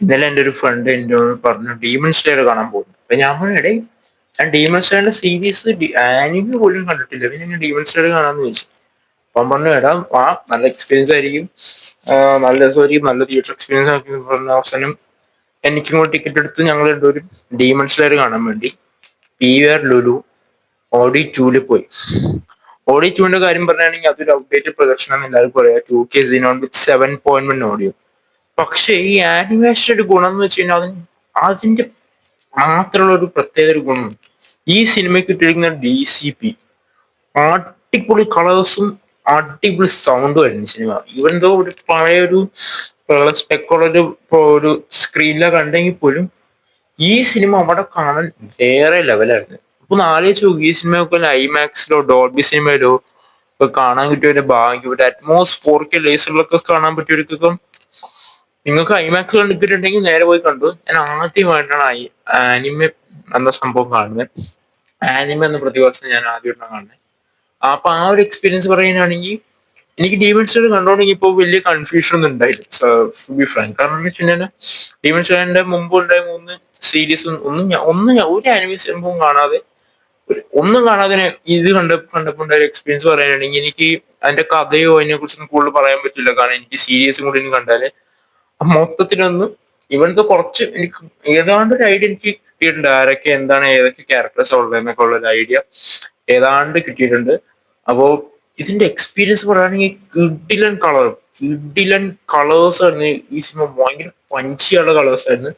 ഇന്നലെ എൻ്റെ ഒരു ഫ്രണ്ട് എന്നോട് പറഞ്ഞു ഡീമൺ സ്ലെയർ കാണാൻ പോകുന്നു. അപ്പൊ ഞാൻ പറഞ്ഞു എടേ ഞാൻ ഡീമൺ സ്ലെയറിന്റെ സീരീസ് ആനിമി പോലും കണ്ടിട്ടില്ല, പിന്നെ ഞാൻ ഡീമൺ സ്ലെയർ കാണാന്ന് ചോദിച്ചു. അപ്പം പറഞ്ഞു എടാ ആ നല്ല എക്സ്പീരിയൻസ് ആയിരിക്കും, നല്ല രസമായിരിക്കും, നല്ല തിയേറ്റർ എക്സ്പീരിയൻസ് ആയിരിക്കും പറഞ്ഞ അവസാനം എനിക്കും കൂടെ ടിക്കറ്റ് എടുത്ത് ഞങ്ങൾ രണ്ടുപേരും ഡീമൺ സ്ലെയർ കാണാൻ വേണ്ടി PVR ലുലു ഓഡി 2 പോയി. ഓഡി 2 കാര്യം പറയുകയാണെങ്കിൽ അതൊരു ഔട്ട്ഡേറ്റഡ് പ്രൊഡക്ഷൻ ആണ് എല്ലാവർക്കും പറയാം. 2K Xenon with 7.1 audio. പക്ഷെ ഈ ആനിമേഷന്റെ ഗുണം എന്ന് വെച്ച് കഴിഞ്ഞാൽ അതിന്റെ മാത്രമുള്ള ഒരു പ്രത്യേക ഒരു ഗുണം, ഈ സിനിമയ്ക്ക് കിട്ടിയിരിക്കുന്ന DCP അടിപൊളി കളേഴ്സും അടിപൊളി സൗണ്ടും ആയിരുന്നു സിനിമ. ഈവൻ ദോ ഒരു പഴയ ഒരു സ്പെക്കുള്ള ഒരു സ്ക്രീനിലാണ് കണ്ടെങ്കിൽ പോലും ഈ സിനിമ അവിടെ കാണാൻ വേറെ ലെവലായിരുന്നു. അപ്പൊ ഒന്ന് ആലോചിച്ച് നോക്കും, ഈ സിനിമയൊക്കെ ഐമാക്സിലോ ഡോൾബി സിനിമയിലോ ഒക്കെ കാണാൻ കിട്ടിയ ഒരു ഭാഗ്യം, ഒരു അറ്റ്മോസ് 4K ലേസറിലൊക്കെ കാണാൻ പറ്റിയവർക്കൊക്കെ. നിങ്ങൾക്ക് ഐമാക്സ് കണ്ടിട്ടുണ്ടെങ്കിൽ നേരെ പോയി കണ്ടു. ഞാൻ ആദ്യമായിട്ടാണ് ആനിമ എന്ന സംഭവം കാണുന്നത്. ആനിമ എന്ന പ്രതിഭാസം ഞാൻ ആദ്യമായിട്ടാണ് കാണുന്നത്. അപ്പൊ ആ ഒരു എക്സ്പീരിയൻസ് പറയുകയാണെങ്കിൽ എനിക്ക് ഡീമൺ സ്ലെയർ കണ്ടോണ്ടെങ്കിൽ ഇപ്പോൾ വലിയ കൺഫ്യൂഷൻ ഒന്നും ഉണ്ടായില്ല, ടു ബി ഫ്രാങ്ക്. കാരണം എന്ന് വെച്ച് കഴിഞ്ഞാൽ ഡീമൺ സ്ലെയറിന്റെ മുമ്പ് ഉണ്ടായ 3 സീരീസ് ഒരു ആനിമി സംഭവം കാണാതെ ഒന്നും കാണാതെ ഇത് കണ്ടപ്പോൾ ഉണ്ടായ എക്സ്പീരിയൻസ് പറയാനാണെങ്കിൽ എനിക്ക് അതിന്റെ കഥയോ അതിനെ കുറിച്ചൊന്നും കൂടുതൽ പറയാൻ പറ്റില്ല. കാരണം എനിക്ക് സീരീസും കൂടി കണ്ടാല് മൊത്തത്തിലൊന്ന് ഇവനത്തെ കുറച്ച് എനിക്ക് ഏതാണ്ട് ഒരു ഐഡിയ എനിക്ക് കിട്ടിയിട്ടുണ്ട്, ആരൊക്കെ എന്താണ് ഏതൊക്കെ ക്യാരക്ടേഴ്സ് ഉള്ളതെന്നൊക്കെ ഉള്ള ഒരു ഐഡിയ ഏതാണ്ട് കിട്ടിയിട്ടുണ്ട്. അപ്പോ ഇതിന്റെ എക്സ്പീരിയൻസ് പറയുകയാണെങ്കിൽ കിഡിലൻ കളേഴ്സ് ആയിരുന്നു ഈ സിനിമ. ഭയങ്കര പഞ്ചിയുള്ള കളേഴ്സ് ആയിരുന്നു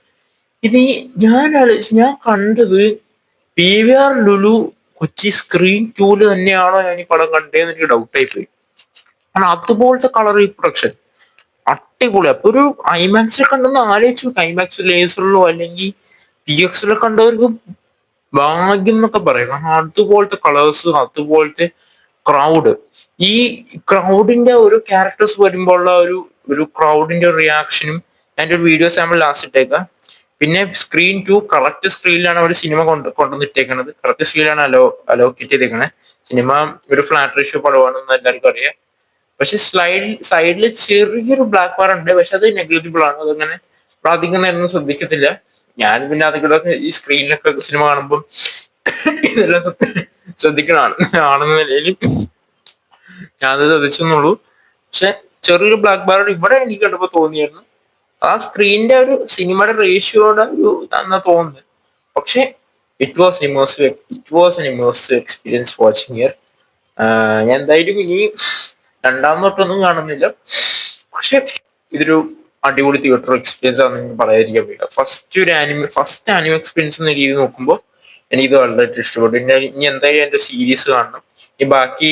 ഇത്. ഞാൻ കണ്ടത് PVR ലുലു കൊച്ചി സ്ക്രീൻ 2 തന്നെയാണോ ഞാൻ ഈ പടം കണ്ടതെന്ന് എനിക്ക് ഡൗട്ടായി പോയി. കാരണം അതുപോലത്തെ കളർ ഈ പ്രൊഡക്ഷൻ അടിപൊളി. അപ്പൊ ഒരു ഐമാക്സിൽ കണ്ടെന്ന് ആലോചിച്ചു, ഐമാക്സ് ലേസറിലോ അല്ലെങ്കിൽ PXലോ കണ്ടവർക്ക് ഭാഗ്യം എന്നൊക്കെ പറയാം. കാരണം അതുപോലത്തെ കളേഴ്സ്, അതുപോലത്തെ ക്രൗഡ്, ഈ ക്രൗഡിന്റെ ഒരു ക്യാരക്ടേഴ്സ് വരുമ്പോൾ ഉള്ള ഒരു ക്രൗഡിന്റെ റിയാക്ഷനും ഞാൻ ഒരു വീഡിയോ സാമ്പിൾ ലാസ്റ്റ് ഇട്ടേക്കാം. പിന്നെ സ്ക്രീൻ 2 കറക്റ്റ് സ്ക്രീനിലാണ് അവർ സിനിമ കൊണ്ടുവന്നിട്ടേക്കുന്നത്. കറക്റ്റ് സ്ക്രീനിലാണ് അലോക്കേറ്റ് ചെയ്തേക്കണത്. സിനിമ ഒരു ഫ്ലാറ്റ് റേഷ്യോ പടമാണെന്ന് എല്ലാവർക്കും അറിയാം. പക്ഷെ സൈഡിൽ ചെറിയൊരു ബ്ലാക്ക് ബാർ ഉണ്ട്, പക്ഷെ അത് നെഗ്ലിജിബിൾ ആണ്. അതങ്ങനെ അധികം നേരം ശ്രദ്ധിക്കത്തില്ല. ഞാൻ പിന്നെ അതിലൂടെ ഈ സ്ക്രീനിലൊക്കെ സിനിമ കാണുമ്പോൾ ഇതെല്ലാം ശ്രദ്ധിക്കണാണ് ആണെന്ന നിലയിൽ ഞാനത് ശ്രദ്ധിച്ചെന്നുള്ളൂ. പക്ഷെ ചെറിയൊരു ബ്ലാക്ക് ബാർ ഇവിടെ എനിക്ക് കണ്ടപ്പോൾ തോന്നിയായിരുന്നു. ആ സ്ക്രീനിന്റെ ഒരു സിനിമയുടെ റേഷ്യോയുടെ ഒരു എന്നാ തോന്നുന്നത്. പക്ഷെ it was an immersive experience watching here. ഞാൻ എന്തായാലും ഇനി രണ്ടാമതൊട്ടൊന്നും കാണുന്നില്ല. പക്ഷെ ഇതൊരു അടിപൊളി തിയേറ്റർ എക്സ്പീരിയൻസ് ആണെന്ന് പറയാതിരിക്കാൻ പറ്റില്ല. ഫസ്റ്റ് ആനിമ എക്സ്പീരിയൻസ് എന്ന രീതി നോക്കുമ്പോൾ എനിക്കിത് വളരെ ഇഷ്ടപ്പെട്ടു. ഇനി എന്തായാലും എന്റെ സീരീസ് കാണണം, ഈ ബാക്കി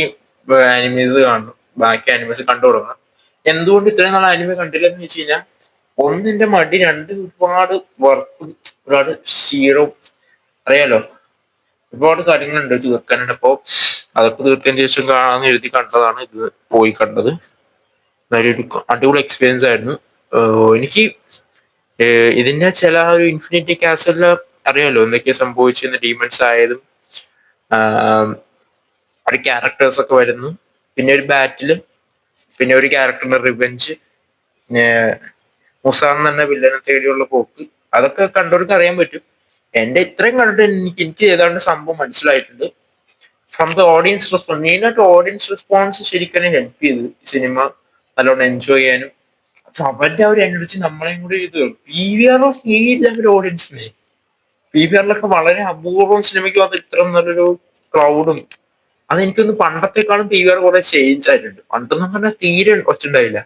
ആനിമീസ് കാണണം, ബാക്കി ആനിമീസ് കണ്ടു തുടങ്ങണം. എന്തുകൊണ്ട് ഇത്രയും നാൾ ആനിമ കണ്ടില്ല എന്ന് വെച്ച് കഴിഞ്ഞാൽ, ഒന്നിന്റെ മടി, രണ്ട് ഒരുപാട് വർക്കും ഒരുപാട് ക്ഷീണവും അറിയാലോ, ഒരുപാട് കാര്യങ്ങളുണ്ട് തീർക്കാനുണ്ട്. അപ്പോ അതൊക്കെ തീർത്തതിന് ശേഷം കാണാന്ന് എഴുതി കണ്ടതാണ് ഇത്, പോയി കണ്ടത്. ഒരു അടിപൊളി എക്സ്പീരിയൻസ് ആയിരുന്നു. എനിക്ക് ഇതിന്റെ ചില ഒരു ഇൻഫിനിറ്റി കാസലില് അറിയാലോ എന്തൊക്കെയാ സംഭവിച്ചെന്ന്, ഡീമൺസ് ആയതും ഒരു ക്യാരക്ടേഴ്സ് ഒക്കെ വരുന്നു, പിന്നെ ഒരു ബാറ്റില്, പിന്നെ ഒരു ക്യാരക്ടറിന്റെ റിവെഞ്ച്, പിന്നെ മുസാൻ തന്നെ വില്ലനെ തേടിയുള്ള പോക്ക്, അതൊക്കെ കണ്ടവർക്ക് അറിയാൻ പറ്റും. എന്റെ ഇത്രയും കണ്ടിട്ട് എനിക്ക് ഏതാണ്ട് സംഭവം മനസ്സിലായിട്ടുണ്ട്. ഫ്രം ദ ഓഡിയൻസ് റെസ്പോൺസ്, മെയിനായിട്ട് ഓഡിയൻസ് റെസ്പോൺസ് ശരിക്കും ഹെൽപ്പ് ചെയ്തു സിനിമ നല്ലോണം എൻജോയ് ചെയ്യാനും. അവരുടെ ആ ഒരു എനർജി നമ്മളെയും കൂടി ഇത് PVR ഓഫ് ഈ ലെവൽ ഓഡിയൻസിനെ, PVRലൊക്കെ വളരെ അപൂർവം സിനിമയ്ക്ക് വന്ന് ഇത്ര നല്ലൊരു ക്രൗഡും. അതെനിക്കൊന്ന് പണ്ടത്തെക്കാളും PVR കുറെ ചേഞ്ച് ആയിട്ടുണ്ട്. പണ്ടെന്ന് പറഞ്ഞാൽ തീരെ ഒച്ചുണ്ടായില്ല,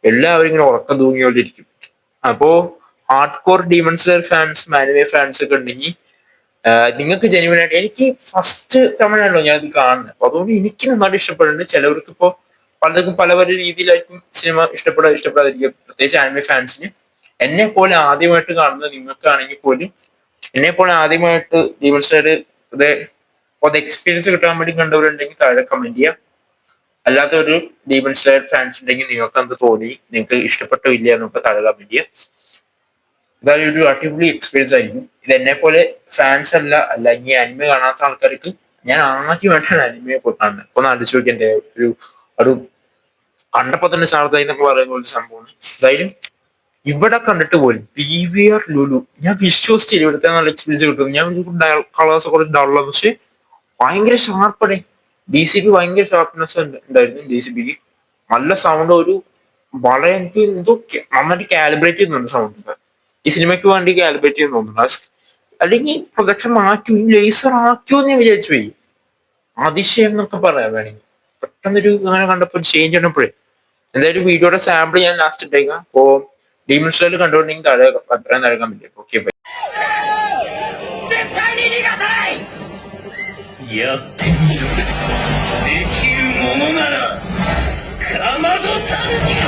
എല്ലാവരും ഇങ്ങനെ ഉറക്കം തൂങ്ങിക്കൊണ്ടിരിക്കും. അപ്പോ hard core demon slayer fans, anime fans ഒക്കെ ഉണ്ടെങ്കിൽ നിങ്ങൾക്ക് ജെന്യുവൻ ആയിട്ട്, എനിക്ക് ഫസ്റ്റ് തവണയാണല്ലോ ഞാൻ ഇത് കാണുന്നത്, അപ്പൊ അതുകൊണ്ട് എനിക്ക് നന്നായിട്ട് ഇഷ്ടപ്പെടുന്നുണ്ട്. ചിലവർക്ക് ഇപ്പോ പലർക്കും പല പല രീതിയിലായിരിക്കും സിനിമ ഇഷ്ടപ്പെടാതിരിക്കും, പ്രത്യേകിച്ച് ആനിമെ ഫാൻസിന്. എന്നെ പോലെ ആദ്യമായിട്ട് കാണുന്നത് നിങ്ങൾക്കാണെങ്കിൽ പോലും, എന്നെ പോലെ ആദ്യമായിട്ട് ഡീമൺ സ്ലെയർ ഇത് എക്സ്പീരിയൻസ് കിട്ടാൻ വേണ്ടി കണ്ടവരുണ്ടെങ്കിൽ താഴെ കമന്റ് ചെയ്യാം. അല്ലാത്ത ഒരു ഡീമൺ സ്ലെയർ ഫാൻസ് ഉണ്ടെങ്കിൽ നിങ്ങൾക്ക് എന്ത് തോന്നി, നിങ്ങൾക്ക് ഇഷ്ടപ്പെട്ടോ ഇല്ല എന്നൊക്കെ താഴെ കമന്റ് ചെയ്യാം. ഇതായാലും ഒരു അടിപൊളി എക്സ്പീരിയൻസ് ആയിരിക്കും. ഇത് എന്നെ പോലെ ഫാൻസ് അല്ല ഇനി അനിമ കാണാത്ത ആൾക്കാർക്ക് ഞാൻ ആദ്യമായിട്ടാണ് അനിമയെ പോയി കാണുന്നത്. അപ്പൊ ഒന്ന് ആലോചിച്ച് നോക്കി, എന്റെ ഒരു കണ്ടപ്പോ തന്നെ ചാർത്തായി എന്നൊക്കെ പറയുന്ന ഒരു സംഭവമാണ്. എന്തായാലും ഇവിടെ കണ്ടിട്ട് പോലും PVR ലുലു ഞാൻ വിശ്വസിച്ചില്ല ഇവിടുത്തെ നല്ല എക്സ്പീരിയൻസ് കിട്ടും. ഞാൻ കളേഴ്സ് ഒക്കെ ഡൗൺലോഡ് പക്ഷെ ഭയങ്കര ഷാർപ്പണേ. DCP ഭയങ്കര ഷാർപ്പ്നെസ് ഉണ്ടായിരുന്നു DCPക്ക്. നല്ല സൗണ്ട് ഒരു വളരെ എനിക്ക് എന്തോ നന്നായിട്ട് കാലിബ്രേറ്റ് ചെയ്യുന്നുണ്ട് സൗണ്ട്. ഈ സിനിമയ്ക്ക് വേണ്ടി കാലിബ്രേറ്റ് ചെയ്യുന്നു തോന്നുന്നു. അല്ലെങ്കിൽ പ്രൊഡക്ഷൻ മാറ്റി ലേസർ ആക്കിയോ എന്ന് വിചാരിച്ചു പോയി. അതിശയം എന്നൊക്കെ പറയാം വേണമെങ്കിൽ. പെട്ടെന്നൊരു അങ്ങനെ കണ്ടപ്പോ ചേഞ്ച് കണ്ടപ്പോഴേ എന്തായാലും വീഡിയോയുടെ സാമ്പിൾ ഞാൻ ലാസ്റ്റ് ഇട്ടേക്കാം. അപ്പോ ഡീമൺ സ്ലേയർ കണ്ടുകൊണ്ടെങ്കിൽ താഴെ അഭിപ്രായം നൽകാൻ പറ്റും. Okay bye. 絶対に逃がさないやってみろできるものならかまどたぬきが